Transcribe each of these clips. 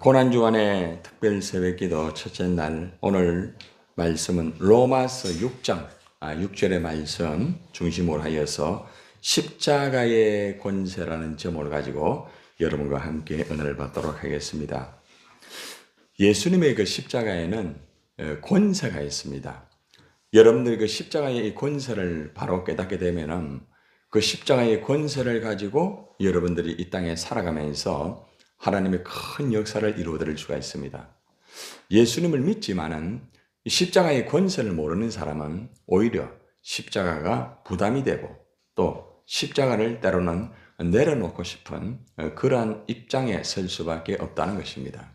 고난주간의 특별 새벽기도 첫째 날 오늘 말씀은 로마서 6장 6절의 말씀 중심으로 하여서 십자가의 권세라는 제목을 가지고 여러분과 함께 은혜를 받도록 하겠습니다. 예수님의 그 십자가에는 권세가 있습니다. 여러분들이 그 십자가의 이 권세를 바로 깨닫게 되면은 그 십자가의 권세를 가지고 여러분들이 이 땅에 살아가면서 하나님의 큰 역사를 이루어드릴 수가 있습니다. 예수님을 믿지만은 십자가의 권세를 모르는 사람은 오히려 십자가가 부담이 되고 또 십자가를 때로는 내려놓고 싶은 그러한 입장에 설 수밖에 없다는 것입니다.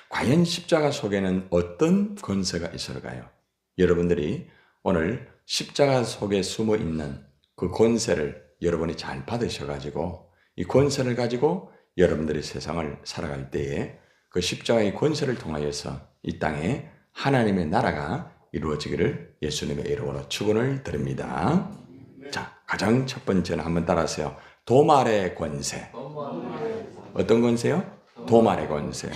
과연 십자가 속에는 어떤 권세가 있을까요? 여러분들이 오늘 십자가 속에 숨어 있는 그 권세를 여러분이 잘 받으셔가지고 이 권세를 가지고 여러분들이 세상을 살아갈 때에 그 십자가의 권세를 통하여서 이 땅에 하나님의 나라가 이루어지기를 예수님의 이름으로 축원을 드립니다. 자, 가장 첫 번째는 한번 따라하세요. 도말의 권세. 어떤 권세요? 도말의 권세.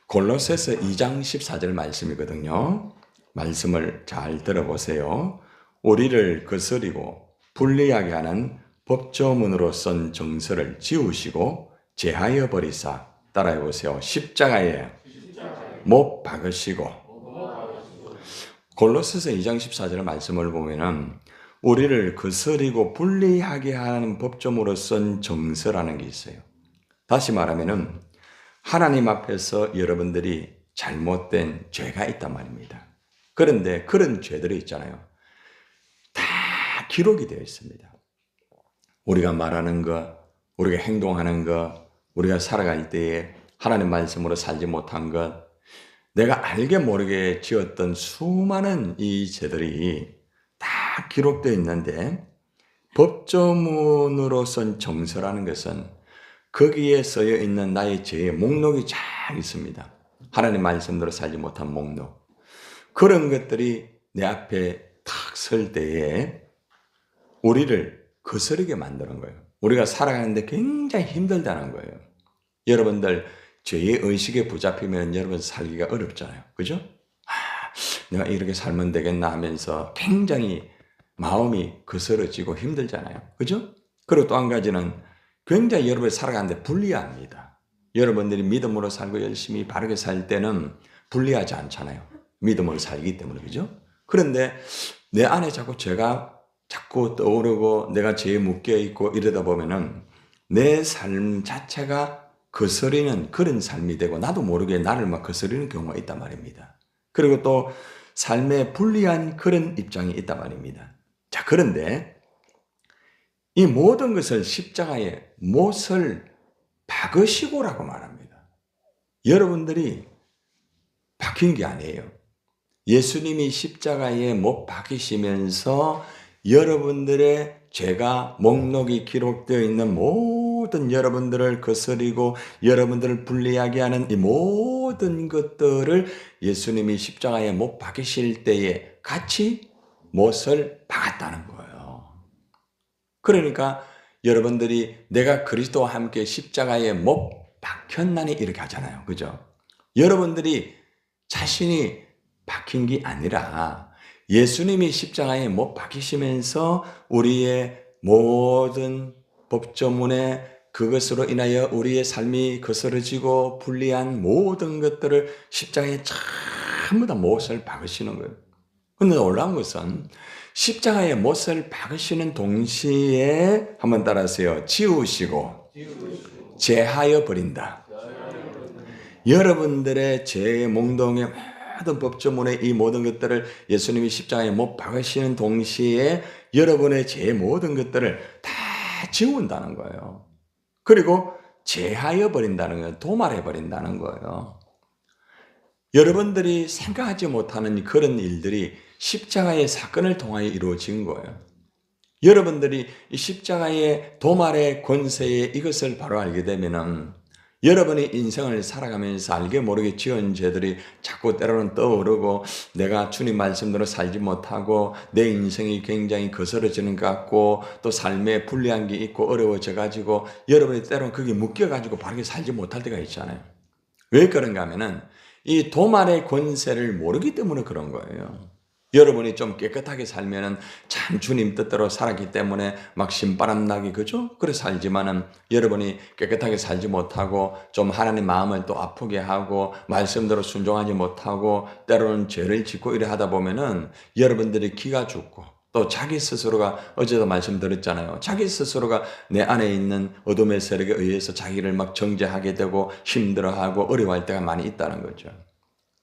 골로새서 2장 14절 말씀이거든요. 말씀을 잘 들어보세요. 우리를 거스리고 불리하게 하는 법조문으로 쓴 정서를 지우시고 제하여 버리사, 따라해 보세요. 십자가에 못 박으시고. 골로새서 2장 14절 말씀을 보면은 우리를 거스리고 불리하게 하는 법조문으로 쓴 정서라는 게 있어요. 다시 말하면은 하나님 앞에서 여러분들이 잘못된 죄가 있단 말입니다. 그런데 그런 죄들이 있잖아요. 다 기록이 되어 있습니다. 우리가 말하는 것, 우리가 행동하는 것, 우리가 살아갈 때에 하나님 말씀으로 살지 못한 것, 내가 알게 모르게 지었던 수많은 이 죄들이 다 기록되어 있는데 법조문으로 쓴 정서라는 것은 거기에 쓰여 있는 나의 죄의 목록이 쫙 있습니다. 하나님 말씀대로 살지 못한 목록. 그런 것들이 내 앞에 탁 설 때에 우리를 거스르게 만드는 거예요. 우리가 살아가는데 굉장히 힘들다는 거예요. 여러분들 죄의 의식에 붙잡히면 여러분 살기가 어렵잖아요. 그죠? 내가 이렇게 살면 되겠나 하면서 굉장히 마음이 거스러지고 힘들잖아요. 그죠? 그리고 또 한 가지는 굉장히 여러분이 살아가는데 불리합니다. 여러분들이 믿음으로 살고 열심히 바르게 살 때는 불리하지 않잖아요. 믿음으로 살기 때문에. 그죠? 그런데 내 안에 자꾸 죄가 자꾸 떠오르고 내가 죄에 묶여 있고 이러다 보면은 내 삶 자체가 거스리는 그런 삶이 되고 나도 모르게 나를 막 거스리는 경우가 있단 말입니다. 그리고 또 삶에 불리한 그런 입장이 있단 말입니다. 자, 그런데 이 모든 것을 십자가에 못을 박으시고라고 말합니다. 여러분들이 박힌 게 아니에요. 예수님이 십자가에 못 박히시면서 여러분들의 죄가 목록이 기록되어 있는 모든 여러분들을 거스리고 여러분들을 불리하게 하는 이 모든 것들을 예수님이 십자가에 못 박히실 때에 같이 못을 박았다는 거예요. 그러니까 여러분들이 내가 그리스도와 함께 십자가에 못 박혔나니 이렇게 하잖아요. 그죠? 여러분들이 자신이 박힌 게 아니라 예수님이 십자가에 못 박히시면서 우리의 모든 법조문에 그것으로 인하여 우리의 삶이 거스러지고 불리한 모든 것들을 십자가에 전부 다 못을 박으시는 거예요. 그런데 놀라운 것은 십자가에 못을 박으시는 동시에 한번 따라하세요. 지우시고 제하여 버린다. 여러분들의 죄의 몽동에 모든 법조문의 이 모든 것들을 예수님이 십자가에 못 박으시는 동시에 여러분의 죄의 모든 것들을 다 지운다는 거예요. 그리고 제하여 버린다는 거예요. 도말해 버린다는 거예요. 여러분들이 생각하지 못하는 그런 일들이 십자가의 사건을 통하여 이루어진 거예요. 여러분들이 이 십자가의 도말의 권세에 이것을 바로 알게 되면은 여러분의 인생을 살아가면서 알게 모르게 지은 죄들이 자꾸 때로는 떠오르고 내가 주님 말씀대로 살지 못하고 내 인생이 굉장히 거스러지는 것 같고 또 삶에 불리한 게 있고 어려워져 가지고 여러분이 때로는 거기에 묶여 가지고 바르게 살지 못할 때가 있잖아요. 왜 그런가 하면은 이 도말의 권세를 모르기 때문에 그런 거예요. 여러분이 좀 깨끗하게 살면은 참 주님 뜻대로 살았기 때문에 막 신바람 나기 그죠? 그래 살지만은 여러분이 깨끗하게 살지 못하고 좀 하나님 마음을 또 아프게 하고 말씀대로 순종하지 못하고 때로는 죄를 짓고 이래 하다 보면은 여러분들이 기가 죽고 또 자기 스스로가 어제도 말씀드렸잖아요. 자기 스스로가 내 안에 있는 어둠의 세력에 의해서 자기를 막 정죄하게 되고 힘들어하고 어려워할 때가 많이 있다는 거죠.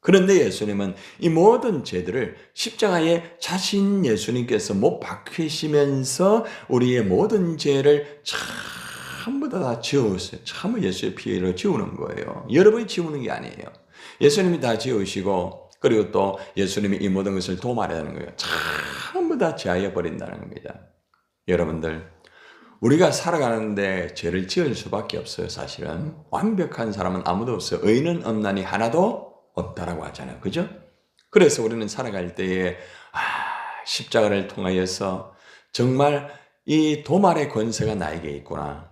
그런데 예수님은 이 모든 죄들을 십자가에 자신 예수님께서 못 박히시면서 우리의 모든 죄를 전부 다 지우셨어요. 전부 예수의 피로 지우는 거예요. 여러분이 지우는 게 아니에요. 예수님이 다 지우시고 그리고 또 예수님이 이 모든 것을 도말하는 거예요. 전부 다 제하여 버린다는 겁니다. 여러분들 우리가 살아가는데 죄를 지을 수밖에 없어요. 사실은 완벽한 사람은 아무도 없어요. 의인은 없나니 하나도 없다라고 하잖아요. 그죠? 그래서 우리는 살아갈 때에 십자가를 통하여서 정말 이 도말의 권세가 나에게 있구나.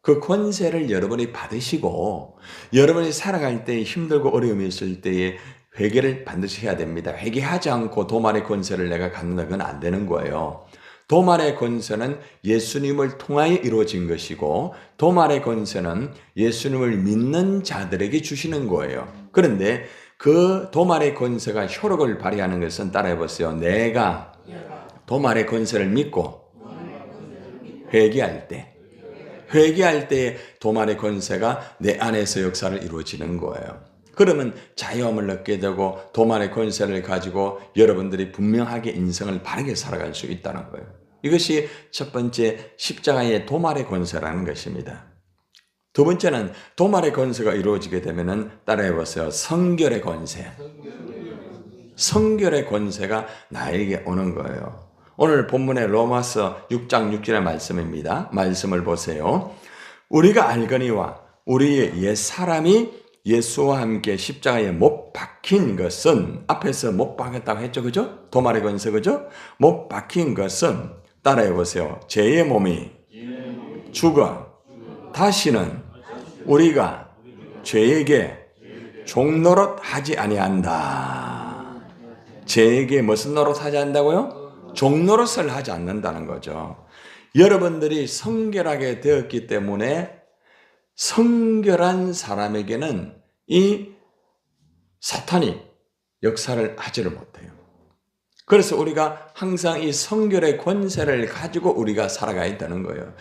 그 권세를 여러분이 받으시고 여러분이 살아갈 때 힘들고 어려움이 있을 때에 회개를 반드시 해야 됩니다. 회개하지 않고 도말의 권세를 내가 갖는다 그건 안 되는 거예요. 도말의 권세는 예수님을 통하여 이루어진 것이고 도말의 권세는 예수님을 믿는 자들에게 주시는 거예요. 그런데 그 도말의 권세가 효력을 발휘하는 것은 따라해 보세요. 내가 도말의 권세를 믿고 회개할 때 도말의 권세가 내 안에서 역사를 이루어지는 거예요. 그러면 자유함을 얻게 되고 도말의 권세를 가지고 여러분들이 분명하게 인생을 바르게 살아갈 수 있다는 거예요. 이것이 첫 번째 십자가의 도말의 권세라는 것입니다. 두 번째는 도말의 권세가 이루어지게 되면은 따라해 보세요. 성결의 권세. 성결의 권세가 나에게 오는 거예요. 오늘 본문의 로마서 6장 6절의 말씀입니다. 말씀을 보세요. 우리가 알거니와 우리의 옛사람이 예수와 함께 십자가에 못 박힌 것은 앞에서 못 박았다고 했죠. 그죠? 도말의 권세 그죠? 못 박힌 것은 따라해 보세요. 죄의 몸이 죽어 다시는 우리가 죄에게 종노릇 하지 아니한다. 죄에게 무슨 노릇 하지 않는다고요? 종노릇을 하지 않는다는 거죠. 여러분들이 성결하게 되었기 때문에 성결한 사람에게는 이 사탄이 역사를 하지를 못해요. 그래서 우리가 항상 이 성결의 권세를 가지고 우리가 살아가야 한다는 거예요.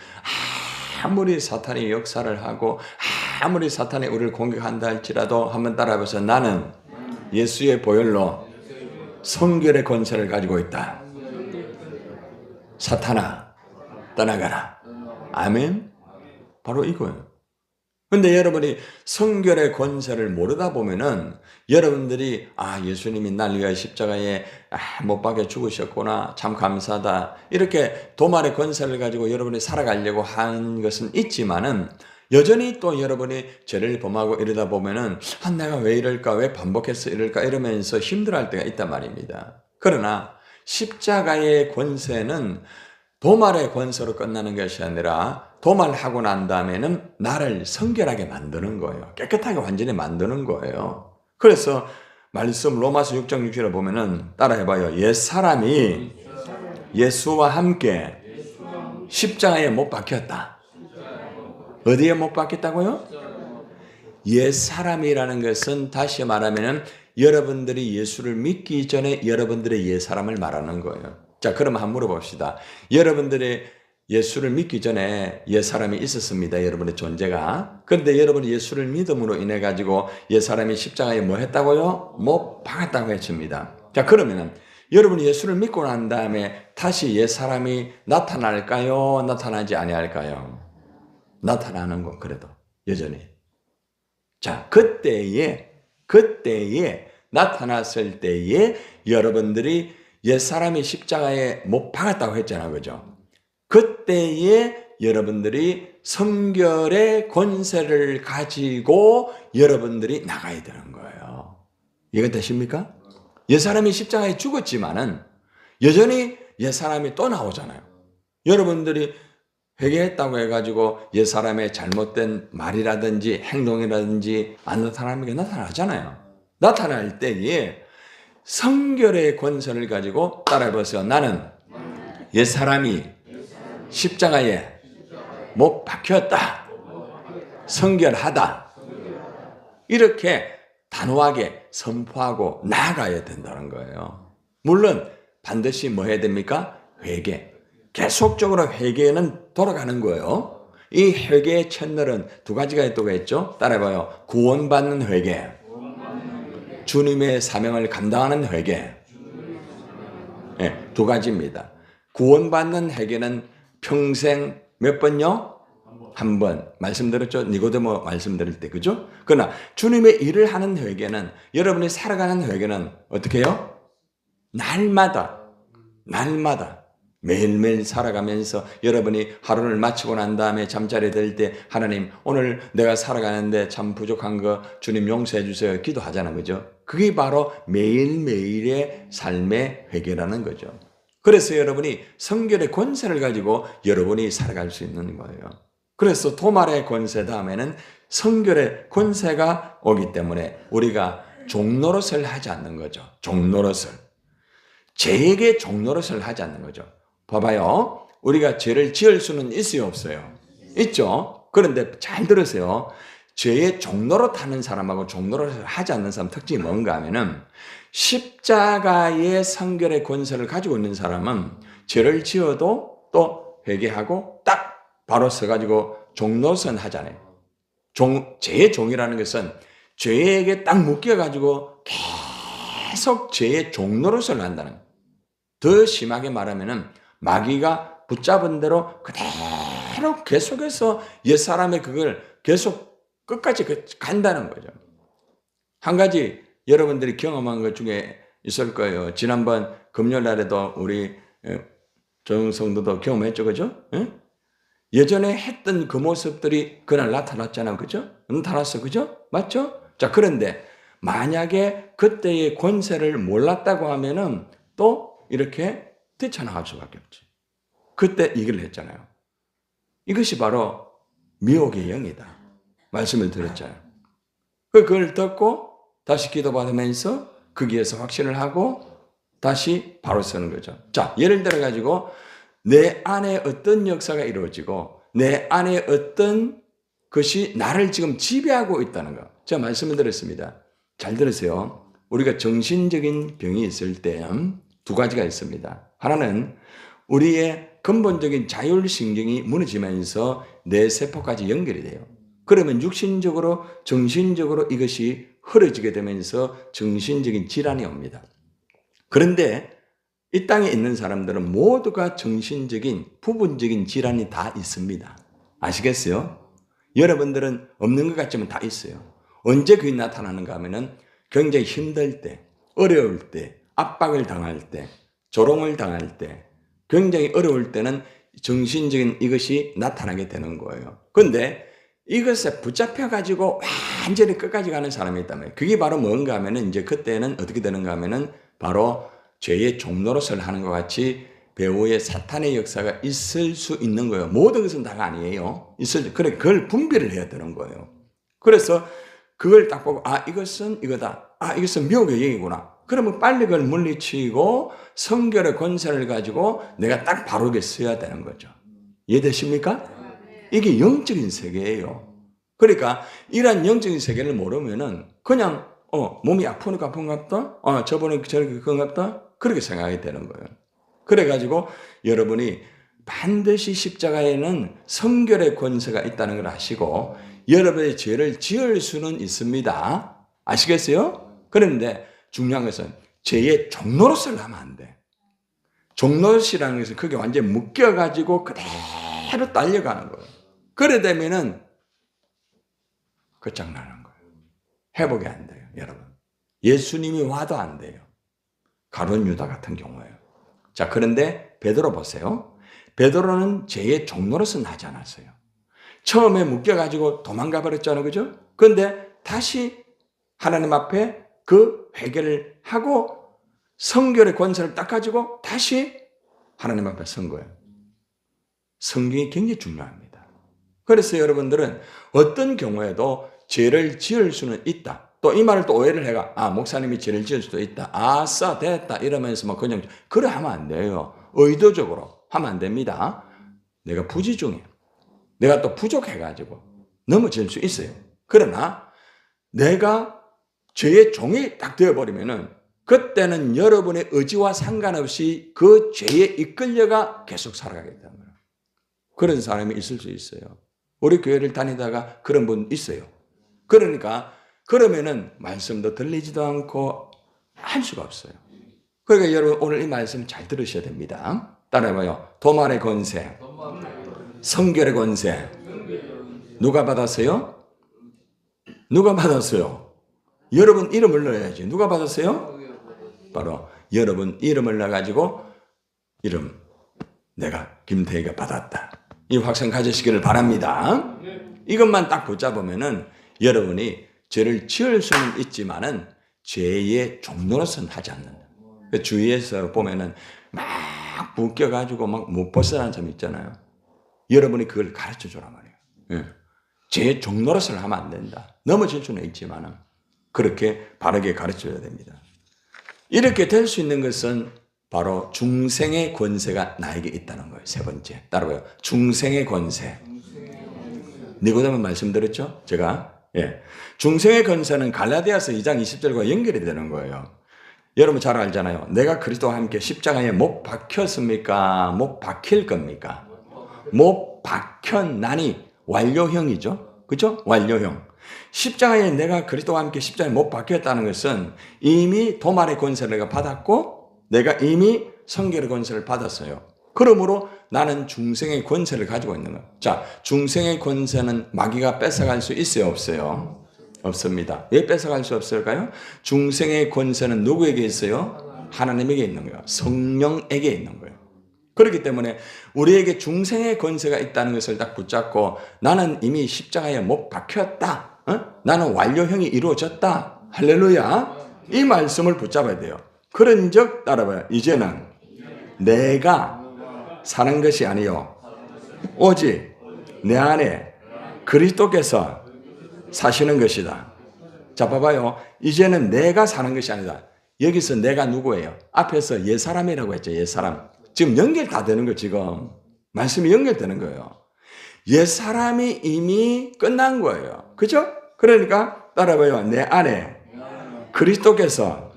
아무리 사탄이 역사를 하고 아무리 사탄이 우리를 공격한다 할지라도 한번 따라해보세요. 나는 예수의 보혈로 성결의 권세를 가지고 있다. 사탄아 떠나가라. 아멘. 바로 이거예요. 근데 여러분이 성결의 권세를 모르다 보면은 여러분들이 예수님이 날 위하여 십자가에 못 박혀 죽으셨구나 참 감사하다 이렇게 도말의 권세를 가지고 여러분이 살아가려고 한 것은 있지만은 여전히 또 여러분이 죄를 범하고 이러다 보면은 내가 왜 이럴까 왜 반복해서 이럴까 이러면서 힘들어할 때가 있단 말입니다. 그러나 십자가의 권세는 도말의 권세로 끝나는 것이 아니라 도말하고 난 다음에는 나를 성결하게 만드는 거예요. 깨끗하게 완전히 만드는 거예요. 그래서 말씀 로마서 6장 6절에 보면은 따라해봐요. 옛사람이 예수와 함께 십자가에 못 박혔다. 어디에 못 박혔다고요? 옛사람이라는 것은 다시 말하면은 여러분들이 예수를 믿기 전에 여러분들의 옛사람을 말하는 거예요. 자, 그럼 한번 물어봅시다. 여러분들이 예수를 믿기 전에 옛사람이 있었습니다. 여러분의 존재가. 그런데 여러분이 예수를 믿음으로 인해 가지고 옛사람이 십자가에 뭐 했다고요? 못 박았다고 했습니다. 자, 그러면은 여러분이 예수를 믿고 난 다음에 다시 옛사람이 나타날까요? 나타나지 아니할까요? 나타나는 거 그래도 여전히. 자, 그때에 나타났을 때에 여러분들이 옛사람이 십자가에 못 박았다고 했잖아요. 그죠? 그때에 여러분들이 성결의 권세를 가지고 여러분들이 나가야 되는 거예요. 이해가 되십니까? 옛사람이 십자가에 죽었지만은 여전히 옛사람이 또 나오잖아요. 여러분들이 회개했다고 해가지고 옛사람의 잘못된 말이라든지 행동이라든지 안 나타나는 게 나타나잖아요. 나타날 때에 성결의 권세를 가지고 따라해보세요. 나는 옛사람이 십자가에 못 박혔다. 성결하다. 이렇게 단호하게 선포하고 나아가야 된다는 거예요. 물론 반드시 뭐 해야 됩니까? 회개. 계속적으로 회개는 돌아가는 거예요. 이 회개의 채널은 두 가지가 있죠. 따라해봐요. 구원받는 회개. 주님의 사명을 감당하는 회개. 네, 두 가지입니다. 구원받는 회개는 평생 몇 번요? 한 번. 말씀드렸죠? 니고데모 말씀드릴 때, 그죠? 그러나 주님의 일을 하는 회개는, 여러분이 살아가는 회개는 어떻게 해요? 날마다 매일매일 살아가면서 여러분이 하루를 마치고 난 다음에 잠자리에 들 때 하나님 오늘 내가 살아가는데 참 부족한 거 주님 용서해 주세요 기도하잖아요. 그죠? 그게 바로 매일매일의 삶의 회개라는 거죠. 그래서 여러분이 성결의 권세를 가지고 여러분이 살아갈 수 있는 거예요. 그래서 도말의 권세 다음에는 성결의 권세가 오기 때문에 우리가 종노릇을 하지 않는 거죠. 종노릇을. 죄에게 종노릇을 하지 않는 거죠. 봐봐요. 우리가 죄를 지을 수는 있어요, 없어요? 있죠. 그런데 잘 들으세요. 죄의 종노릇 하는 사람하고 종노릇을 하지 않는 사람 특징이 뭔가 하면은 십자가의 성결의 권세를 가지고 있는 사람은 죄를 지어도 또 회개하고 딱 바로 서가지고 종노릇은 하잖아요. 죄의 종이라는 것은 죄에게 딱 묶여가지고 계속 죄의 종노릇을 한다는 거예요. 더 심하게 말하면은 마귀가 붙잡은 대로 그대로 계속해서 옛사람의 그걸 계속 끝까지 간다는 거죠. 한 가지 여러분들이 경험한 것 중에 있을 거예요. 지난번 금요일 날에도 우리 정성도도 경험했죠. 그죠? 응? 예전에 했던 그 모습들이 그날 나타났잖아요. 그죠? 나타났어. 그죠? 맞죠? 자, 그런데 만약에 그때의 권세를 몰랐다고 하면은 또 이렇게 뛰쳐나갈 수밖에 없지. 그때 얘기를 했잖아요. 이것이 바로 미혹의 영이다. 말씀을 드렸잖아요. 그걸 듣고 다시 기도받으면서 거기에서 확신을 하고 다시 바로 서는 거죠. 자, 예를 들어 가지고 내 안에 어떤 역사가 이루어지고 내 안에 어떤 것이 나를 지금 지배하고 있다는 거. 제가 말씀을 드렸습니다. 잘 들으세요. 우리가 정신적인 병이 있을 때 두 가지가 있습니다. 하나는 우리의 근본적인 자율신경이 무너지면서 뇌 세포까지 연결이 돼요. 그러면 육신적으로 정신적으로 이것이 흐려지게 되면서 정신적인 질환이 옵니다. 그런데 이 땅에 있는 사람들은 모두가 정신적인 부분적인 질환이 다 있습니다. 아시겠어요? 여러분들은 없는 것 같지만 다 있어요. 언제 그게 나타나는가 하면은 굉장히 힘들 때, 어려울 때, 압박을 당할 때, 조롱을 당할 때, 굉장히 어려울 때는 정신적인 이것이 나타나게 되는 거예요. 그런데 이것에 붙잡혀가지고 완전히 끝까지 가는 사람이 있다면 그게 바로 뭔가 하면은 이제 그때는 어떻게 되는가 하면은 바로 죄의 종노릇을 하는 것 같이 배후에 사탄의 역사가 있을 수 있는 거예요. 모든 것은 다가 아니에요. 그래, 그걸 분별을 해야 되는 거예요. 그래서 그걸 딱 보고, 아, 이것은 이거다. 아, 이것은 미혹의 영이구나. 그러면 빨리 그걸 물리치고 성결의 권세를 가지고 내가 딱 바르게 써야 되는 거죠. 이해되십니까? 이게 영적인 세계예요. 그러니까 이런 영적인 세계를 모르면은 그냥 몸이 아프니까 아픈갑다. 저번에 저렇게 그런갑다. 그렇게 생각이 되는 거예요. 그래가지고 여러분이 반드시 십자가에는 성결의 권세가 있다는 걸 아시고 여러분의 죄를 지을 수는 있습니다. 아시겠어요? 그런데 중요한 것은 죄의 종노릇을 하면 안 돼. 종노릇이라는 것은 그게 완전히 묶여가지고 그대로 딸려가는 거예요. 그래 되면은 끝장나는 거예요. 회복이 안 돼요, 여러분. 예수님이 와도 안 돼요. 가룟 유다 같은 경우에요. 자, 그런데 베드로 보세요. 베드로는 죄의 종노릇은 하지 않았어요. 처음에 묶여가지고 도망가 버렸잖아요, 그죠? 그런데 다시 하나님 앞에 그 회개를 하고 성결의 권세를 딱 가지고 다시 하나님 앞에 선 거예요. 성경이 굉장히 중요합니다. 그래서 여러분들은 어떤 경우에도 죄를 지을 수는 있다. 또 이 말을 또 오해를 해가 목사님이 죄를 지을 수도 있다. 아싸 됐다 이러면서 뭐 그냥 그래 하면 안 돼요. 의도적으로 하면 안 됩니다. 내가 부지 중에 내가 또 부족해가지고 넘어질 수 있어요. 그러나 내가 죄의 종이 딱 되어버리면은 그때는 여러분의 의지와 상관없이 그 죄에 이끌려가 계속 살아가겠다는 거예요. 그런 사람이 있을 수 있어요. 우리 교회를 다니다가 그런 분 있어요. 그러니까 그러면은 말씀도 들리지도 않고 할 수가 없어요. 그러니까 여러분 오늘 이 말씀 잘 들으셔야 됩니다. 따라해봐요. 도말의 권세, 성결의 권세. 누가 받았어요? 누가 받았어요? 여러분 이름을 넣어야지. 누가 받았어요? 바로 여러분 이름을 넣어가지고 이름 내가 김태희가 받았다. 이 확신 가지시기를 바랍니다. 이것만 딱 붙잡으면은 여러분이 죄를 지을 수는 있지만은 죄의 종로로서는 하지 않는다. 주위에서 보면은 막 묶여가지고 막 못 벗어나는 사람 있잖아요. 여러분이 그걸 가르쳐 주란 말이에요. 죄의 종로로서는 하면 안 된다. 넘어질 수는 있지만은 그렇게 바르게 가르쳐야 됩니다. 이렇게 될 수 있는 것은 바로 중생의 권세가 나에게 있다는 거예요. 세 번째. 따라봐요. 중생의 권세. 니고데모 말씀드렸죠? 제가. 중생의 권세는 갈라디아서 2장 20절과 연결이 되는 거예요. 여러분 잘 알잖아요. 내가 그리스도와 함께 십자가에 못 박혔습니까? 못 박힐 겁니까? 못 박혔나니 완료형이죠. 그렇죠? 완료형. 십자가에 내가 그리스도와 함께 십자가에 못 박혔다는 것은 이미 도말의 권세를 내가 받았고 내가 이미 성결의 권세를 받았어요. 그러므로 나는 중생의 권세를 가지고 있는 거예요. 자, 중생의 권세는 마귀가 뺏어갈 수 있어요? 없어요? 없습니다. 왜 뺏어갈 수 없을까요? 중생의 권세는 누구에게 있어요? 하나님에게 있는 거예요. 성령에게 있는 거예요. 그렇기 때문에 우리에게 중생의 권세가 있다는 것을 딱 붙잡고 나는 이미 십자가에 못 박혔다. 나는 완료형이 이루어졌다. 할렐루야. 이 말씀을 붙잡아야 돼요. 그런즉 따라봐요. 이제는 내가 사는 것이 아니요 오직 내 안에 그리스도께서 사시는 것이다. 자, 봐봐요. 이제는 내가 사는 것이 아니다. 여기서 내가 누구예요? 앞에서 옛사람이라고 했죠. 옛사람. 지금 연결 다 되는 거예요. 지금 말씀이 연결되는 거예요. 옛사람이 이미 끝난 거예요. 그죠? 그러니까 따라봐요. 내 안에 그리스도께서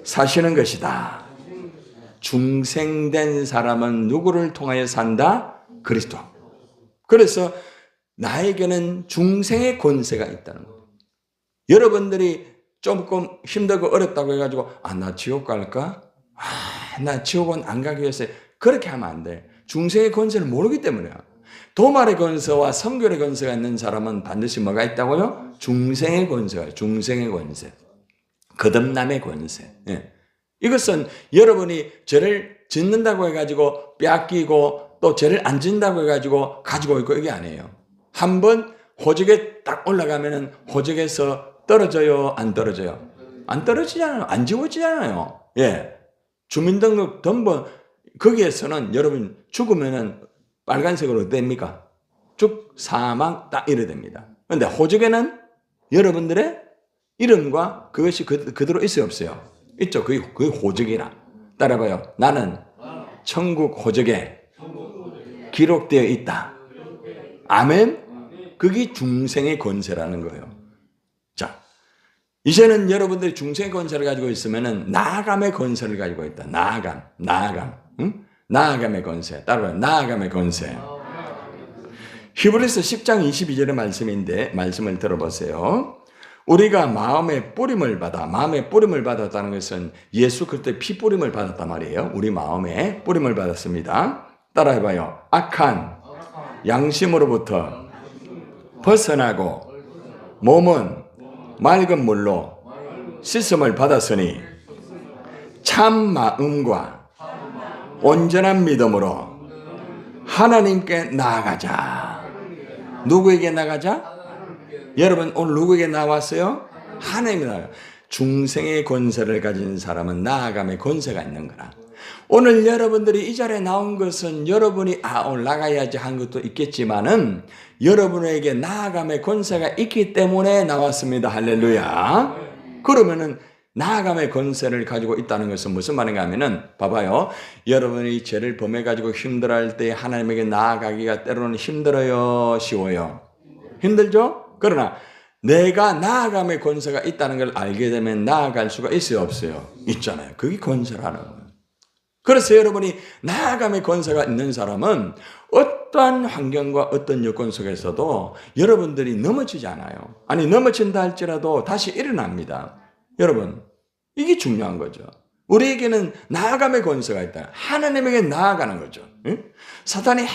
사시는 것이다. 중생된 사람은 누구를 통하여 산다? 그리스도. 그래서 나에게는 중생의 권세가 있다는 거예요. 여러분들이 조금 힘들고 어렵다고 해가지고 나 지옥 갈까? 나 지옥은 안 가기 위해서 그렇게 하면 안 돼. 중생의 권세를 모르기 때문이야. 도말의 권세와 성결의 권세가 있는 사람은 반드시 뭐가 있다고요? 중생의 권세가, 중생의 권세. 거듭남의 권세. 이것은 여러분이 죄를 짓는다고 해가지고 빼앗기고 또 죄를 안 짓는다고 해가지고 가지고 있고 이게 아니에요. 한번 호적에 딱 올라가면은 호적에서 떨어져요? 안 떨어져요? 안 떨어지잖아요. 안 지워지잖아요. 주민등록 등본 거기에서는 여러분 죽으면은 빨간색으로 됩니까? 사망 딱 이래 됩니다. 그런데 호적에는 여러분들의 이름과 그것이 그대로 있어요, 없어요? 있죠. 그게 호적이라. 따라봐요. 나는 천국 호적에 기록되어 있다. 아멘? 그게 중생의 권세라는 거예요. 자, 이제는 여러분들이 중생의 권세를 가지고 있으면은 나아감의 권세를 가지고 있다. 나아감. 응? 나아감의 권세. 따라봐요. 나아감의 권세. 히브리서 10장 22절의 말씀을 들어보세요. 우리가 마음의 뿌림을 받았다는 것은 예수 그리스도의 피 뿌림을 받았단 말이에요. 우리 마음에 뿌림을 받았습니다. 따라해봐요. 악한 양심으로부터 벗어나고 몸은 맑은 물로 씻음을 받았으니 참 마음과 온전한 믿음으로 하나님께 나아가자. 누구에게 나가자? 여러분 오늘 누구에게 나왔어요? 하나님께 나아가. 중생의 권세를 가진 사람은 나아감의 권세가 있는 거라. 오늘 여러분들이 이 자리에 나온 것은 여러분이 오늘 나가야지 한 것도 있겠지만은 여러분에게 나아감의 권세가 있기 때문에 나왔습니다. 할렐루야. 그러면은 나아감의 권세를 가지고 있다는 것은 무슨 말인가 하면은 봐봐요. 여러분이 죄를 범해가지고 힘들어할 때 하나님에게 나아가기가 때로는 힘들어요, 쉬워요? 힘들죠? 그러나 내가 나아감의 권세가 있다는 걸 알게 되면 나아갈 수가 있어요, 없어요? 있잖아요. 그게 권세라는 거예요. 그래서 여러분이 나아감의 권세가 있는 사람은 어떠한 환경과 어떤 여건 속에서도 여러분들이 넘어지지 않아요. 아니 넘어진다 할지라도 다시 일어납니다. 여러분, 이게 중요한 거죠. 우리에게는 나아감의 권세가 있다. 하나님에게 나아가는 거죠. 응? 사탄이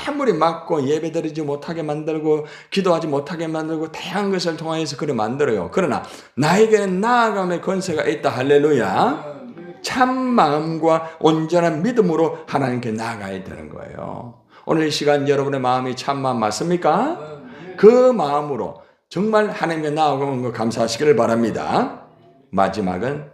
아무리 막고 예배드리지 못하게 만들고 기도하지 못하게 만들고 다양한 것을 통하여서 그래 만들어요. 그러나 나에게는 나아감의 권세가 있다. 할렐루야. 참 마음과 온전한 믿음으로 하나님께 나아가야 되는 거예요. 오늘 이 시간 여러분의 마음이 참 마음 맞습니까? 그 마음으로 정말 하나님께 나아가는 거 감사하시기를 바랍니다. 마지막은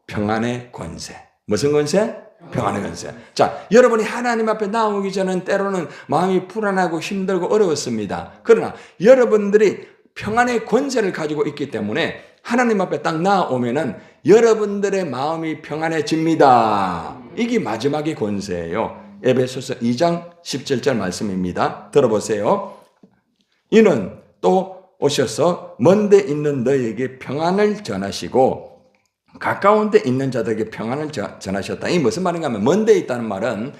평안의 권세. 무슨 권세? 평안의 권세. 자, 여러분이 하나님 앞에 나오기 전엔 때로는 마음이 불안하고 힘들고 어려웠습니다. 그러나 여러분들이 평안의 권세를 가지고 있기 때문에 하나님 앞에 딱 나오면은 여러분들의 마음이 평안해집니다. 이게 마지막의 권세예요. 에베소서 2장 17절 말씀입니다. 들어보세요. 이는 또 오셔서 먼 데 있는 너희에게 평안을 전하시고 가까운 데 있는 자들에게 평안을 전하셨다. 이 무슨 말인가 하면 먼 데 있다는 말은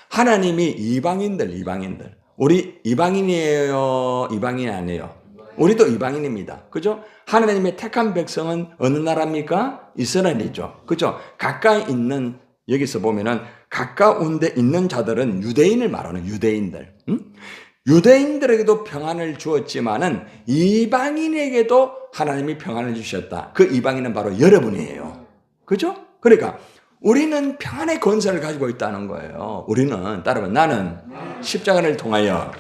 하나님이 이방인들. 우리 이방인이에요? 이방인이 아니에요? 우리도 이방인입니다. 그죠? 하나님의 택한 백성은 어느 나라입니까? 이스라엘이죠. 그죠? 가까이 있는, 여기서 보면은 가까운 데 있는 자들은 유대인을 말하는 유대인들. 유대인들에게도 평안을 주었지만은 이방인에게도 하나님이 평안을 주셨다. 그 이방인은 바로 여러분이에요. 그죠? 그러니까 우리는 평안의 권세를 가지고 있다는 거예요. 우리는, 따라서 나는 십자가를 통하여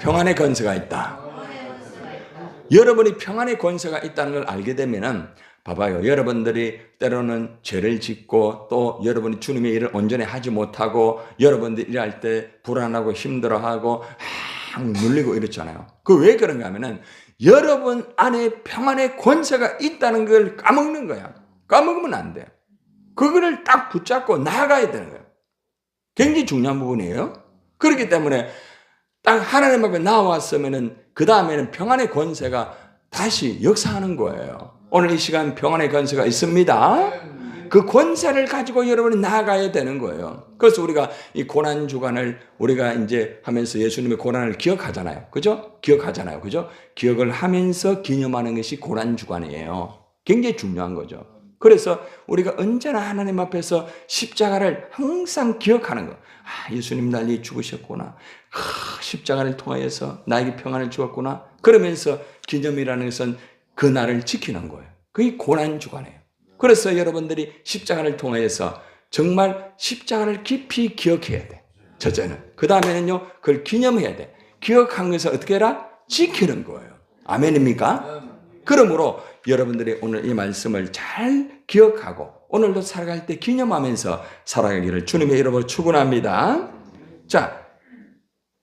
평안의 권세가 있다. 여러분이 평안의 권세가 있다는 걸 알게 되면은 봐봐요. 여러분들이 때로는 죄를 짓고 또 여러분이 주님의 일을 온전히 하지 못하고 여러분들이 일할 때 불안하고 힘들어하고 눌리고 이렇잖아요. 그 왜 그런가 하면은 여러분 안에 평안의 권세가 있다는 걸 까먹는 거야. 까먹으면 안 돼요. 그거를 딱 붙잡고 나아가야 되는 거예요. 굉장히 중요한 부분이에요. 그렇기 때문에 딱 하나님 앞에 나왔으면은 그 다음에는 평안의 권세가 다시 역사하는 거예요. 오늘 이 시간 평안의 권세가 있습니다. 그 권세를 가지고 여러분이 나아가야 되는 거예요. 그래서 우리가 이 고난 주간을 우리가 이제 하면서 예수님의 고난을 기억하잖아요. 그죠? 기억하잖아요. 그죠? 기억을 하면서 기념하는 것이 고난 주간이에요. 굉장히 중요한 거죠. 그래서 우리가 언제나 하나님 앞에서 십자가를 항상 기억하는 거. 예수님 날리 죽으셨구나. 십자가를 통하여서 나에게 평안을 주었구나. 그러면서 기념이라는 것은 그 날을 지키는 거예요. 그게 고난 주간이에요. 그래서 여러분들이 십자가를 통해서 정말 십자가를 깊이 기억해야 돼. 첫째는. 그 다음에는요, 그걸 기념해야 돼. 기억한 것을 어떻게 해라? 지키는 거예요. 아멘입니까? 그러므로 여러분들이 오늘 이 말씀을 잘 기억하고 오늘도 살아갈 때 기념하면서 살아가기를 주님의 이름으로 축원합니다. 자,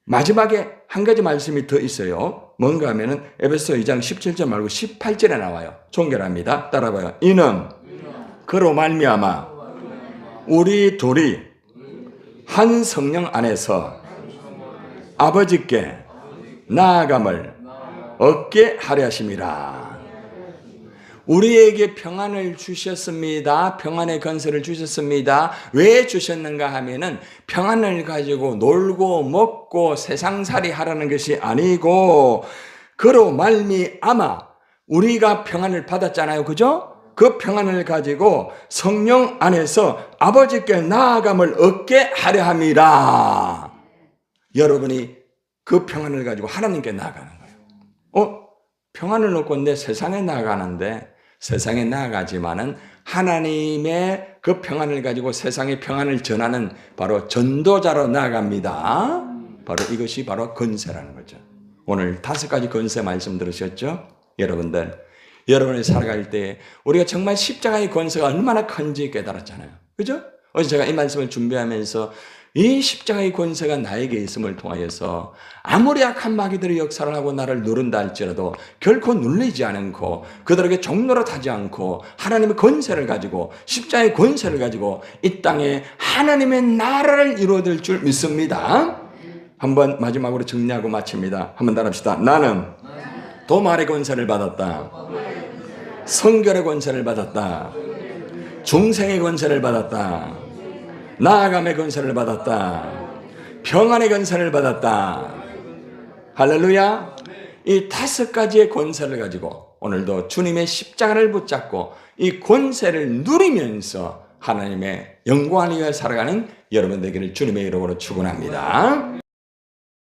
마지막에 한 가지 말씀이 더 있어요. 뭔가 하면은 에베소 2장 17절 말고 18절에 나와요. 종결합니다. 따라봐요. 이는 그로 말미암아 우리 둘이 한 성령 안에서 아버지께 나아감을 얻게 하려 하심이라. 우리에게 평안을 주셨습니다. 평안의 권세를 주셨습니다. 왜 주셨는가 하면은 평안을 가지고 놀고 먹고 세상살이 하라는 것이 아니고 그로 말미암아 우리가 평안을 받았잖아요. 그죠? 그 평안을 가지고 성령 안에서 아버지께 나아감을 얻게 하려 함이라. 여러분이 그 평안을 가지고 하나님께 나아가는 거예요. 평안을 얻고 내 세상에 나아가는데 세상에 나아가지만은 하나님의 그 평안을 가지고 세상의 평안을 전하는 바로 전도자로 나아갑니다. 바로 이것이 바로 권세라는 거죠. 오늘 5가지 권세 말씀 들으셨죠? 여러분들, 여러분이 살아갈 때 우리가 정말 십자가의 권세가 얼마나 큰지 깨달았잖아요. 그죠? 어제 제가 이 말씀을 준비하면서 이 십자가의 권세가 나에게 있음을 통하여서 아무리 악한 마귀들이 역사를 하고 나를 누른다 할지라도 결코 눌리지 않고 그들에게 종노릇하지 않고 하나님의 권세를 가지고 십자가의 권세를 가지고 이 땅에 하나님의 나라를 이루어질 줄 믿습니다. 한번 마지막으로 정리하고 마칩니다. 한번 따라합시다. 나는 도말의 권세를 받았다. 성결의 권세를 받았다. 중생의 권세를 받았다. 나아감의 권세를 받았다. 평안의 권세를 받았다. 할렐루야. 이 5가지의 권세를 가지고 오늘도 주님의 십자가를 붙잡고 이 권세를 누리면서 하나님의 영광을 위해 살아가는 여러분 되기를 주님의 이름으로 축원합니다.